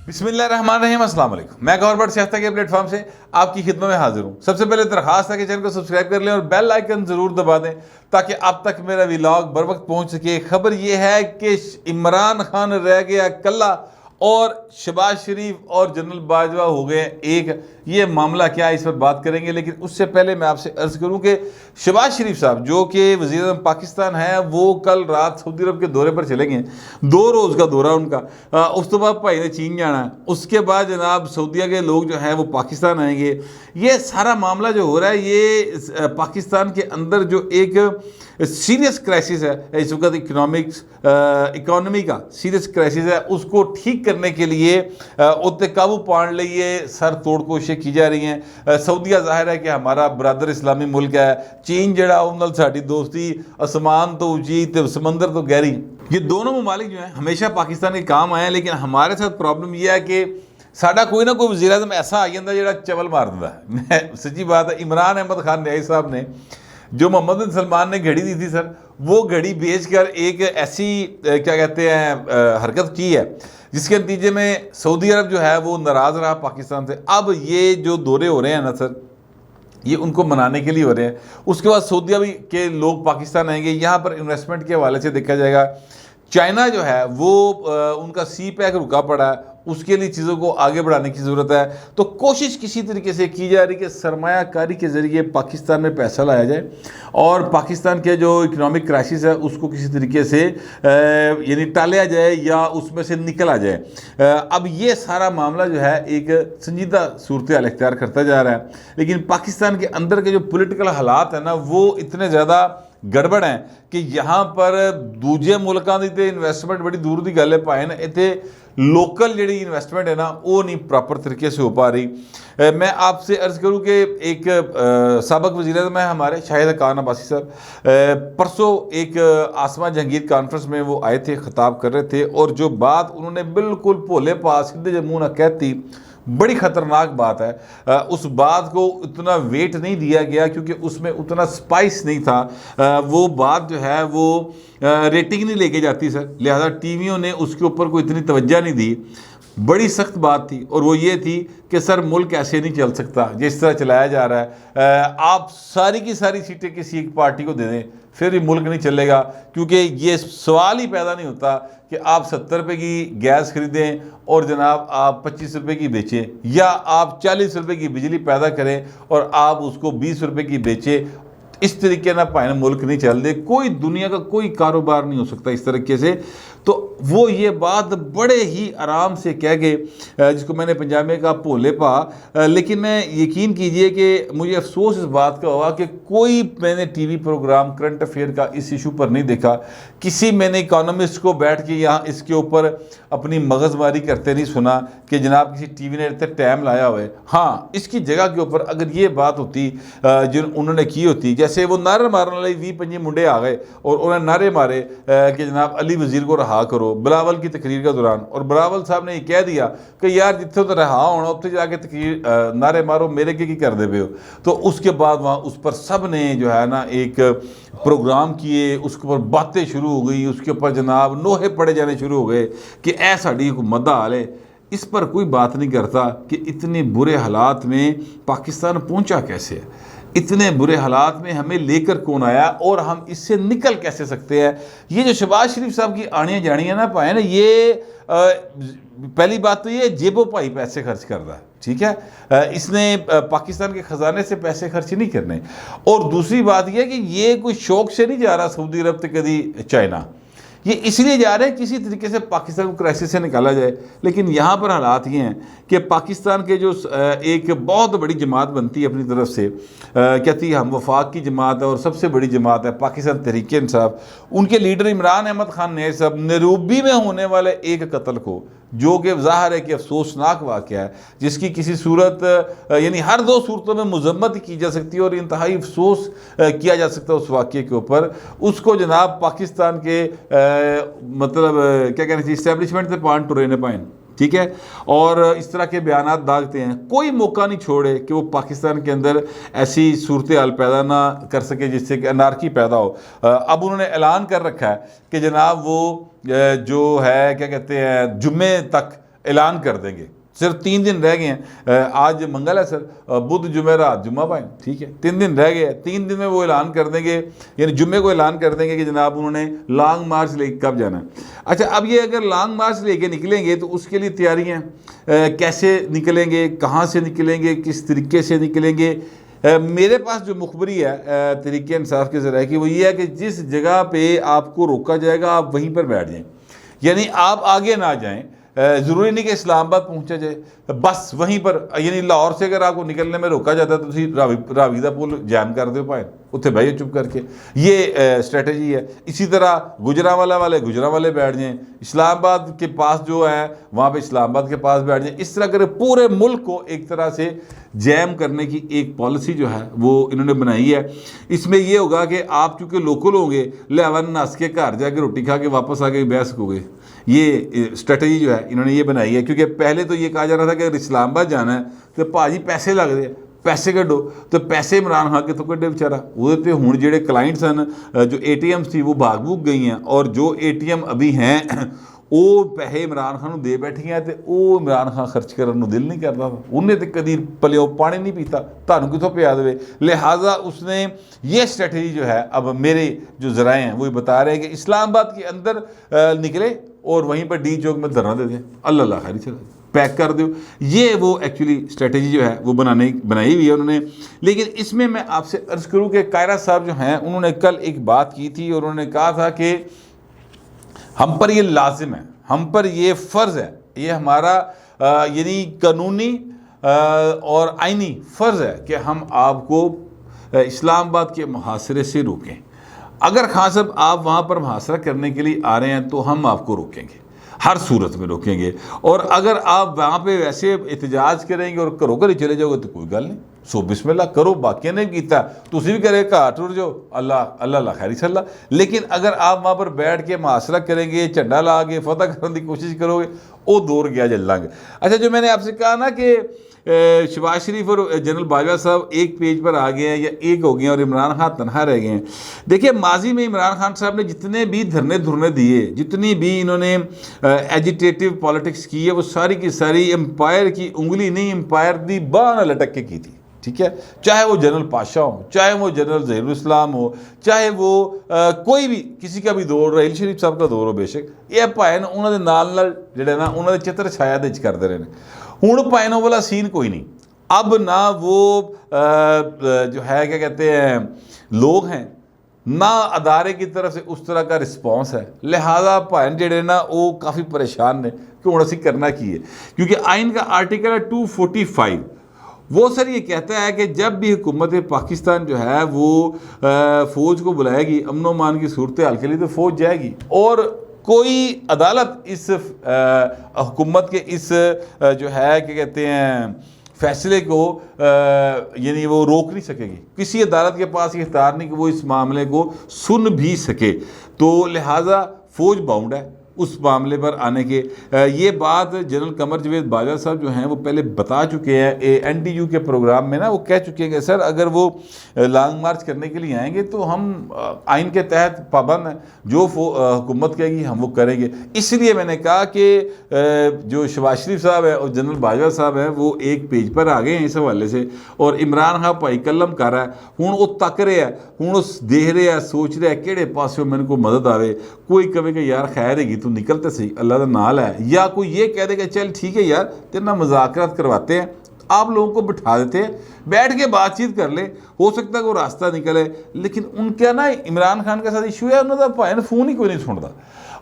बिस्मिल्लाहिर्रहमानिर्रहीम, अस्सलाम वालेकुम। मैं गौर बट सियासत के प्लेटफॉर्म से आपकी खिदमत में हाजिर हूँ। सबसे पहले दरखास्त है कि चैनल को सब्सक्राइब कर लें और बेल आइकन ज़रूर दबा दें ताकि आप तक मेरा व्लॉग बर वक्त पहुँच सके। खबर यह है कि इमरान खान रह गया कल्ला और शहबाज शरीफ और जनरल बाजवा हो गए एक। ये मामला क्या है, इस पर बात करेंगे, लेकिन उससे पहले मैं आपसे अर्ज़ करूं कि शहबाज शरीफ साहब जो कि वज़ीर-ए-आज़म पाकिस्तान है, वो कल रात सऊदी अरब के दौरे पर चले गए। 2 रोज़ का दौरा उनका। उस तो बाद भाई ने चीन जाना है, उसके बाद जनाब सऊदीया के लोग जो हैं वो पाकिस्तान आएंगे। ये सारा मामला जो हो रहा है, ये पाकिस्तान के अंदर जो एक सीरियस क्राइसिस है इस वक्त, इकोनॉमी का सीरियस क्राइसिस है, उसको ठीक करने के लिए उत्ते काबू पाने लिए सर तोड़ कोशिशें की जा रही हैं। सऊदीया जाहिर है कि हमारा बरदर इस्लामी मुल्क है, चीन जड़ा उन्नल साड़ी दोस्ती आसमान तो ऊंची तो समंदर तो गहरी। ये दोनों ममालिक जो हैं हमेशा पाकिस्तान के काम आए हैं, लेकिन हमारे साथ प्रॉब्लम यह है कि साडा कोई ना कोई वज़ीर-ए-आज़म ऐसा आ जाता है जो चवल मार देता है। सच्ची बात है, इमरान अहमद खान न्याई साहब ने जो मोहम्मद बिन सलमान ने घड़ी दी थी सर, वो घड़ी बेचकर एक ऐसी क्या कहते हैं हरकत की है जिसके नतीजे में सऊदी अरब जो है वो नाराज़ रहा पाकिस्तान से। अब ये जो दौरे हो रहे हैं ना सर, ये उनको मनाने के लिए हो रहे हैं। उसके बाद सऊदी अरब के लोग पाकिस्तान आएंगे, यहाँ पर इन्वेस्टमेंट के हवाले से देखा जाएगा। चाइना जो है वो उनका सी पैक रुका पड़ा है, उसके लिए चीज़ों को आगे बढ़ाने की ज़रूरत है। तो कोशिश किसी तरीके से की जा रही है कि सरमायाकारी के ज़रिए पाकिस्तान में पैसा लाया जाए और पाकिस्तान के जो इकोनॉमिक क्राइसिस है उसको किसी तरीके से यानी टाला जाए या उसमें से निकल आ जाए। अब ये सारा मामला जो है एक संजीदा सूरत हाल इख्तियार करता जा रहा है, लेकिन पाकिस्तान के अंदर के जो पोलिटिकल हालात हैं ना, वो इतने ज़्यादा गड़बड़ है कि यहाँ पर दूजे मुल्कों की तो इन्वेस्टमेंट बड़ी दूर की गल है भाई ना, इतने लोकल जी इन्वेस्टमेंट है ना वो नहीं प्रॉपर तरीके से हो पा रही। मैं आपसे अर्ज़ करूँ कि एक साबक वज़ीर-ए-आज़म है हमारे शाहिद खान अब्बासी साहब, परसों एक आसमा जहांगीर कॉन्फ्रेंस में वो आए थे, ख़िताब कर रहे थे, और जो बात उन्होंने बिल्कुल भोले पास सीधे मुँह ना कहती, बड़ी ख़तरनाक बात है। उस बात को उतना वेट नहीं दिया गया क्योंकि उसमें उतना स्पाइस नहीं था। वो बात जो है वो रेटिंग नहीं लेके जाती सर, लिहाजा टीवियों ने उसके ऊपर कोई इतनी तवज्जो नहीं दी। बड़ी सख्त बात थी और वो ये थी कि सर मुल्क ऐसे नहीं चल सकता जिस तरह चलाया जा रहा है। आप सारी की सारी सीटें किसी एक पार्टी को दे दें फिर भी मुल्क नहीं चलेगा, क्योंकि ये सवाल ही पैदा नहीं होता कि आप 70 रुपये की गैस खरीदें और जनाब आप 25 रुपये की बेचें, या आप 40 रुपये की बिजली पैदा करें और आप उसको 20 रुपये की बेचें। इस तरीके ना पाए मुल्क नहीं चल दे, कोई दुनिया का कोई कारोबार नहीं हो सकता इस तरीके से। तो वो ये बात बड़े ही आराम से कह गए, जिसको मैंने पंजाबी में कहा भोले पा। लेकिन मैं यकीन कीजिए कि मुझे अफसोस इस बात का हुआ कि कोई मैंने टीवी प्रोग्राम करंट अफेयर का इस इशू पर नहीं देखा। किसी मैंने इकोनॉमिस्ट को बैठ के यहाँ इसके ऊपर अपनी मगजमारी करते नहीं सुना कि जनाब किसी टीवी ने इतना टाइम लाया हुआ है। हाँ, इसकी जगह के ऊपर अगर ये बात होती जो उन्होंने की होती, जैसे वो नारे मारने वाले 20-25 मुंडे आ गए और उन्होंने नारे मारे कि जनाब अली वजीर को रहा करो बिलावल की तकरीर के दौरान, और बिलावल साहब ने ये कह दिया कि यार जिथे तो रहा होना उत्थे जाके तकरीर नारे मारो, मेरे की कर दे हो। तो उसके बाद वहाँ उस पर सब ने जो है ना एक प्रोग्राम किए, उसके ऊपर बातें शुरू हो गई, उसके ऊपर जनाब नोहे पड़े जाने शुरू हो गए कि ऐ साड़ी हुकूमत दा हाल है। इस पर कोई बात नहीं करता कि इतने बुरे हालात में पाकिस्तान पहुंचा कैसे है, इतने बुरे हालात में हमें लेकर कौन आया और हम इससे निकल कैसे सकते हैं। ये जो शहबाज शरीफ साहब की आनियाँ जानियाँ ना पाए ना, ये पहली बात तो ये जेबो भाई पैसे खर्च कर रहा है, ठीक है, इसने पाकिस्तान के ख़जाने से पैसे खर्च नहीं करने। और दूसरी बात यह कि ये कोई शौक से नहीं जा रहा सऊदी अरब तक कभी चाइना, ये इसलिए जा रहे हैं किसी तरीके से पाकिस्तान को क्राइसिस से निकाला जाए। लेकिन यहाँ पर हालात ये हैं कि पाकिस्तान के जो एक बहुत बड़ी जमात बनती है अपनी तरफ से, कहती है हम वफाक की जमात है और सबसे बड़ी जमात है पाकिस्तान तहरीक इंसाफ, उनके लीडर इमरान अहमद खान न्याई साहब नैरोबी में होने वाले एक कत्ल को, जो कि ज़ाहिर है कि अफसोसनाक वाक़या है, जिसकी किसी सूरत यानी हर 2 सूरतों में मजम्मत की जा सकती है और इंतहाई अफसोस किया जा सकता है उस वाक़े के ऊपर, उसको जनाब पाकिस्तान के मतलब क्या कहना चाहिए इस्टेब्लिशमेंट से पान टुरे न पाएँ, ठीक है, और इस तरह के बयानात दागते हैं। कोई मौका नहीं छोड़े कि वो पाकिस्तान के अंदर ऐसी सूरत हाल पैदा ना कर सके जिससे कि अनारकी पैदा हो। अब उन्होंने ऐलान कर रखा है कि जनाब वो जो है क्या कहते हैं जुम्मे तक ऐलान कर देंगे। सिर्फ 3 दिन रह गए हैं, आज मंगल है सर, बुध जुमेरात जुम्मा पाएँ, ठीक है 3 दिन रह गए हैं। 3 दिन में वो ऐलान कर देंगे, यानी जुम्मे को ऐलान कर देंगे कि जनाब उन्होंने लॉन्ग मार्च लेके कब जाना है। अच्छा, अब ये अगर लॉन्ग मार्च लेके निकलेंगे तो उसके लिए तैयारियाँ कैसे निकलेंगे, कहाँ से निकलेंगे, किस तरीके से निकलेंगे। मेरे पास जो मुखबरी है तरीके इंसाफ के ज़रिए की, वो ये है कि जिस जगह पे आपको रोका जाएगा आप वहीं पर बैठ जाएं, यानी आप आगे ना जाएं। ज़रूरी नहीं कि इस्लामाबाद पहुंचा जाए, बस वहीं पर, यानी लाहौर से अगर आपको निकलने में रोका जाता है तो तुम रावी दा पुल जैम कर दो पाए, उत्थे बहिए चुप करके, ये स्ट्रेटजी है। इसी तरह गुजरांवाला वाले गुजरांवाले बैठ जाएँ, इस्लामाबाद के पास जो है वहाँ पे इस्लामाबाद के पास बैठ जाएँ। इस तरह कर पूरे मुल्क को एक तरह से जैम करने की एक पॉलिसी जो है वो इन्होंने बनाई है। इसमें ये होगा कि आप चूँकि लोकल होंगे, लिहाजा नस के घर जाके रोटी खा के वापस आके बह सकोगे। ये स्ट्रेटजी जो है इन्होंने ये बनाई है, क्योंकि पहले तो ये कहा जा रहा था कि अगर इस्लामाबाद जाना है तो भाजी पैसे लगते हैं, पैसे कड्डो, तो पैसे इमरान खान कितों कड्डे बेचारा। वो तो हुण जिहड़े क्लाइंट्स हैं, जो ATM थी वो भाग भूग गई हैं, और जो ATM अभी हैं वो पैसे इमरान खान दे बैठियां तो वो इमरान खान खर्च करने को दिल नहीं करता था। उन्हें तो कभी पलियो पानी नहीं पीता, थानू कितों पिया दे। लिहाजा उसने ये स्ट्रेटजी जो है, अब मेरे जो ज़राए हैं वो बता रहे हैं कि इस्लामाबाद के अंदर निकले और वहीं पर डी चौक में धरना दे दें, अल्लाह खैर चला पैक कर दो। ये वो एक्चुअली स्ट्रेटजी जो है वो बनाई हुई है उन्होंने। लेकिन इसमें मैं आपसे अर्ज़ करूँ कि कायरा साहब जो हैं उन्होंने कल एक बात की थी और उन्होंने कहा था कि हम पर ये लाजिम है, हम पर ये फ़र्ज़ है, ये हमारा यानी कानूनी और आइनी फ़र्ज़ है कि हम आपको इस्लामाबाद के मुहासरे से रोकें। अगर खान साहब आप वहाँ पर मुहासरा करने के लिए आ रहे हैं तो हम आपको रोकेंगे, हर सूरत में रोकेंगे। और अगर आप वहाँ पे वैसे एहतजाज करेंगे और घरों घर ही चले जाओगे तो कोई गल नहीं, सो बिस्मिल्लाह करो, बाकी ने भी किया तुसी भी करे, घर टुर जाओ, अल्लाह खैरी सल्ला। लेकिन अगर आप वहाँ पर बैठ के मुहासरा करेंगे, झंडा ला के फतह करने की कोशिश करोगे, वो दौर गया जल्लांगे। अच्छा, जो मैंने आपसे कहा ना कि शहबाज शरीफ और जनरल बाजवा साहब एक पेज पर आ गए हैं या एक हो गए हैं और इमरान खान तनहा रह गए हैं। देखिए, माजी में इमरान खान साहब ने जितने भी धरने दिए, जितनी भी इन्होंने एजिटेटिव पॉलिटिक्स की है, वो सारी की सारी एम्पायर की उंगली नहीं, एम्पायर दी बाह न लटक के की थी, ठीक है। चाहे वो जनरल पाशा हो, चाहे वो जनरल ज़हीरुल इस्लाम हो, चाहे वो कोई भी किसी का भी दौर, रहील शरीफ साहब का दौर हो, बेशक ये भाई ने उन्होंने नाल जिहड़े ना उन्होंने चित्र छाया दे करते रहे। हुण भाई ने वाला सीन कोई नहीं, अब ना वो जो है क्या कहते हैं लोग हैं, ना अदारे की तरफ से उस तरह का रिस्पॉन्स है। लिहाजा भाई जेडे ना वो काफ़ी परेशान ने कि हुण असीं करना की है, क्योंकि आइन का आर्टिकल है 245, वो सर ये कहता है कि जब भी हुकूमत पाकिस्तान जो है वो फ़ौज को बुलाएगी अमन अमान की सूरत हाल के लिए, तो फ़ौज जाएगी और कोई अदालत इस हुकूमत के इस जो है क्या कहते हैं फैसले को यानी वो रोक नहीं सकेगी। किसी अदालत के पास ये इख्तियार नहीं कि वो इस मामले को सुन भी सके। तो लिहाजा फ़ौज बाउंड है उस मामले पर आने के। ये बात जनरल कमर जवेद बाजवा साहब जो हैं वो पहले बता चुके हैं NTU के प्रोग्राम में ना, वो कह चुके हैं कि सर अगर वो लॉन्ग मार्च करने के लिए आएंगे तो हम आइन के तहत पाबंद हैं, जो हुकूमत कहेगी हम वो करेंगे। इसलिए मैंने कहा कि जो शहबाज शरीफ साहब है और जनरल बाजवा साहब हैं वो एक पेज पर आ गए हैं इस हवाले से, और इमरान खान भाई कलम कर रहा है, हूँ वो तक रहा है, हूँ देख रहा है, सोच रहा है किहड़े पासों मैंने को मदद आवे। कोई कहे कि यार खैर हैगी तू निकलते सही, अल्लाह का नाल है, या कोई ये कह देगा चल ठीक है यार तेरे ना मुज़ाकरात करवाते हैं, आप लोगों को बिठा देते हैं, बैठ के बातचीत कर ले, हो सकता है वो रास्ता निकले। लेकिन उनका ना इमरान खान के साथ इशू है, उन्होंने भाई फ़ोन ही कोई नहीं सुनता,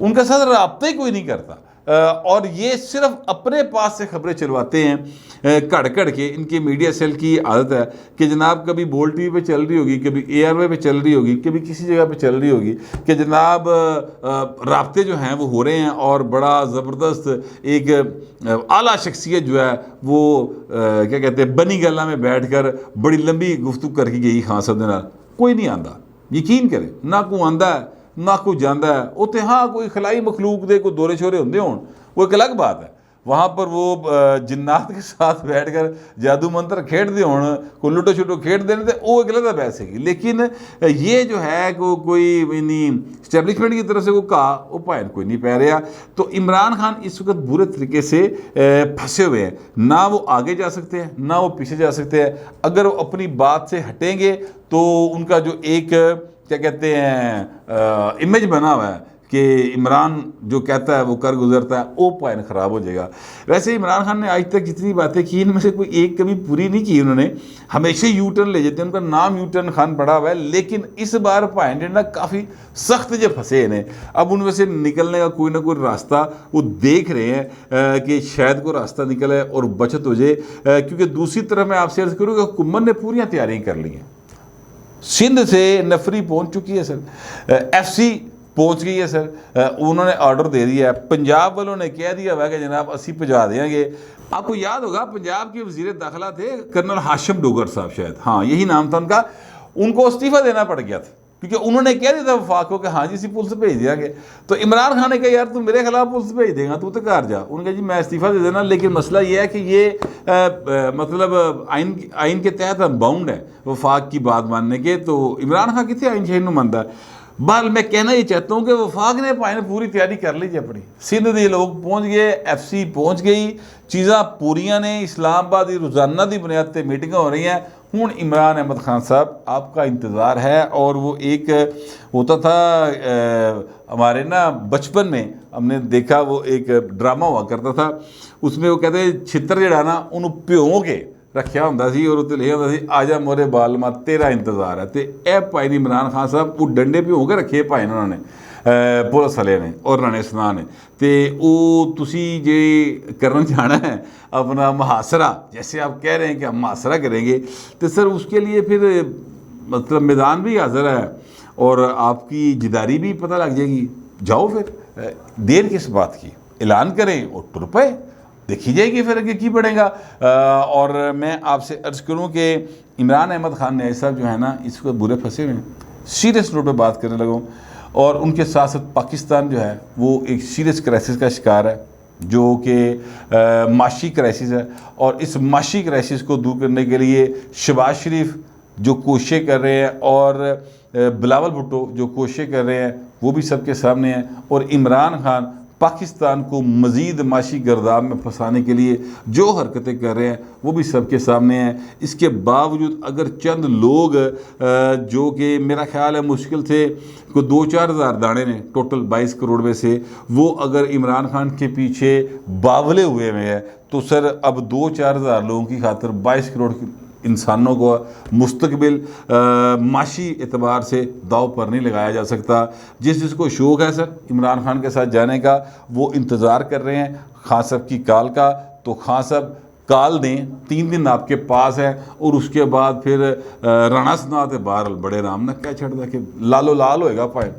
उनके साथ रब्ता ही कोई नहीं करता, और ये सिर्फ अपने पास से खबरें चलवाते हैं घड़ घड़ के। इनके मीडिया सेल की आदत है कि जनाब कभी बोल TV पे चल रही होगी, कभी ARY पे चल रही होगी, कभी किसी जगह पे चल रही होगी कि जनाब राब्ते जो हैं वो हो रहे हैं और बड़ा ज़बरदस्त एक आला शख्सियत जो है वो क्या कहते हैं बनी गल्ला में बैठ कर बड़ी लंबी गुफ्तगू करके गई खान साहब के नाल। कोई नहीं आंदा, यकीन करें, ना कोई आंदा है ना कोई जाता है उत्थे। हाँ कोई खलाई मखलूक दे कोई दौरे शोरे होंदे होण वो एक अलग बात है, वहाँ पर वो जिन्नात के साथ बैठकर जादू मंत्र खेडते होने कोई लुटो छुटो खेड देने ते वो एक अलग बहस है। लेकिन ये जो है कोई स्टैब्लिशमेंट की तरफ से वो कहा वो भाई कोई नहीं पै रहा। तो इमरान खान इस वक्त बुरे तरीके से फंसे हुए हैं, ना वो आगे जा सकते हैं ना वो पीछे जा सकते हैं। अगर वो अपनी बात से हटेंगे तो उनका जो एक क्या कहते हैं इमेज बना हुआ है कि इमरान जो कहता है वो कर गुजरता है, वो पॉइंट ख़राब हो जाएगा। वैसे इमरान खान ने आज तक जितनी बातें की इनमें से कोई एक कभी पूरी नहीं की उन्होंने, हमेशा यू टर्न ले जाते हैं, उनका नाम यू टर्न खान पड़ा हुआ है। लेकिन इस बार पॉइंट ना काफ़ी सख्त जो फंसे हैं, अब उनमें से निकलने का कोई ना कोई रास्ता वो देख रहे हैं कि शायद कोई रास्ता निकले और बचत हो जाए। क्योंकि दूसरी तरफ मैं आपसे अर्ज़ करूँ कि हुकूमत ने पूरी तैयारियाँ कर ली हैं। सिंध से नफरी पहुँच चुकी है सर, FC पहुंच गई है सर, उन्होंने ऑर्डर दे दिया है। पंजाब वालों ने कह दिया हुआ कि जनाब असी पहुँचा देंगे। आपको याद होगा पंजाब के वज़ीर दाखिला थे कर्नल हाशिम डोगर साहब, शायद हाँ यही नाम था उनका, उनको इस्तीफ़ा देना पड़ गया था क्योंकि उन्होंने कह दिया था वफाक को कि हाँ जी इसी पुलिस भेज देंगे। तो इमरान खान ने कहा यार तू मेरे खिलाफ पुलिस भेज देगा, तू तो घर जा। उन्होंने कहा जी मैं इस्तीफ़ा दे देना, लेकिन मसला ये है कि ये मतलब आइन के तहत हम बाउंड है वफाक की बात मानने के। तो इमरान खान कितने आइन शहन नुमाइंदा है। बहरहाल मैं कहना ये चाहता हूँ कि वफाक ने भाई पूरी तैयारी कर ली अपनी, सिंध के लोग पहुँच गए, FC पहुँच गई, चीज़ा पूरियां ने, इस्लामाबाद की रोज़ाना की बुनियाद पर मीटिंग हो रही हैं। हूँ इमरान अहमद खान साहब आपका इंतज़ार है। और वो एक होता था हमारे ना बचपन में हमने देखा, वो एक ड्रामा हुआ करता था, उसमें वो कहते छित्र जड़ा ना उन्होंने भ्यों के रखा होंदा सी और उत्ते लिखा होंदा सी आजा मोरे बालमा तेरा इंतज़ार है। तो यह भाई इमरान खान साहब वो डंडे भ्यों के रखे भाई उन्होंने पुलिस वाले ने और राणे सना ने। तो वो तुसी जे करना चाहना है अपना मुहासरा, जैसे आप कह रहे हैं कि हम मुहासरा करेंगे, तो सर उसके लिए फिर मतलब मैदान भी हाजिर है और आपकी जिदारी भी पता लग जाएगी। जाओ फिर, देर किस बात की, ऐलान करें और टुर पे, देखी जाएगी फिर आगे की बढ़ेगा। और मैं आपसे अर्ज़ करूं कि इमरान अहमद खान ने साहब जो है ना इस वक्त बुरे फंसे हुए हैं, सीरियस नोट पे बात करने लगूँ। और उनके साथ साथ पाकिस्तान जो है वो एक सीरियस क्राइसिस का शिकार है, जो कि माशी क्राइसिस है। और इस माशी क्राइसिस को दूर करने के लिए शहबाज शरीफ जो कोशिशें कर रहे हैं और बिलावल भुट्टो जो कोशिशें कर रहे हैं वो भी सबके सामने हैं। और इमरान खान पाकिस्तान को मज़ीद माशी गर्दाब में फंसाने के लिए जो हरकतें कर रहे हैं वो भी सबके सामने हैं। इसके बावजूद अगर चंद लोग जो कि मेरा ख्याल है मुश्किल से को 2-4 हज़ार दाने ने टोटल 22 करोड़ में से, वो अगर इमरान खान के पीछे बावले हुए हैं तो सर अब 2-4 हज़ार लोगों की खातिर 22 करोड़ इंसानों को मुस्तकबिल माशी एतबार से दाव पर नहीं लगाया जा सकता। जिसको शौक़ है सर इमरान खान के साथ जाने का, वो इंतज़ार कर रहे हैं खान साहब की कॉल का। तो खान साहब कॉल दें, 3 दिन आपके पास है और उसके बाद फिर राणा सना ते बहरहाल बड़े आराम ना क्या छड़ता कि लालो लाल होएगा पाए।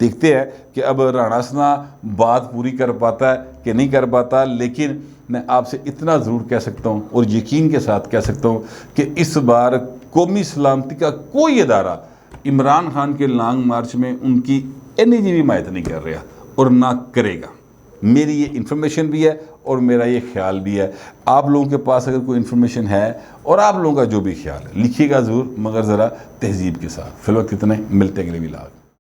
देखते हैं कि अब राणा सना बात पूरी कर पाता है कि नहीं कर पाता। लेकिन मैं आपसे इतना ज़रूर कह सकता हूँ और यकीन के साथ कह सकता हूँ कि इस बार कौमी सलामती का कोई इदारा इमरान खान के लॉन्ग मार्च में उनकी एनर्जी भी हिमायत नहीं कर रहा और ना करेगा। मेरी ये इन्फॉर्मेशन भी है और मेरा ये ख्याल भी है। आप लोगों के पास अगर कोई इन्फॉर्मेशन है और आप लोगों का जो भी ख्याल है लिखिएगा ज़रूर, मगर ज़रा तहजीब के साथ। फिलहाल कितने मिलते अगले व्लॉग।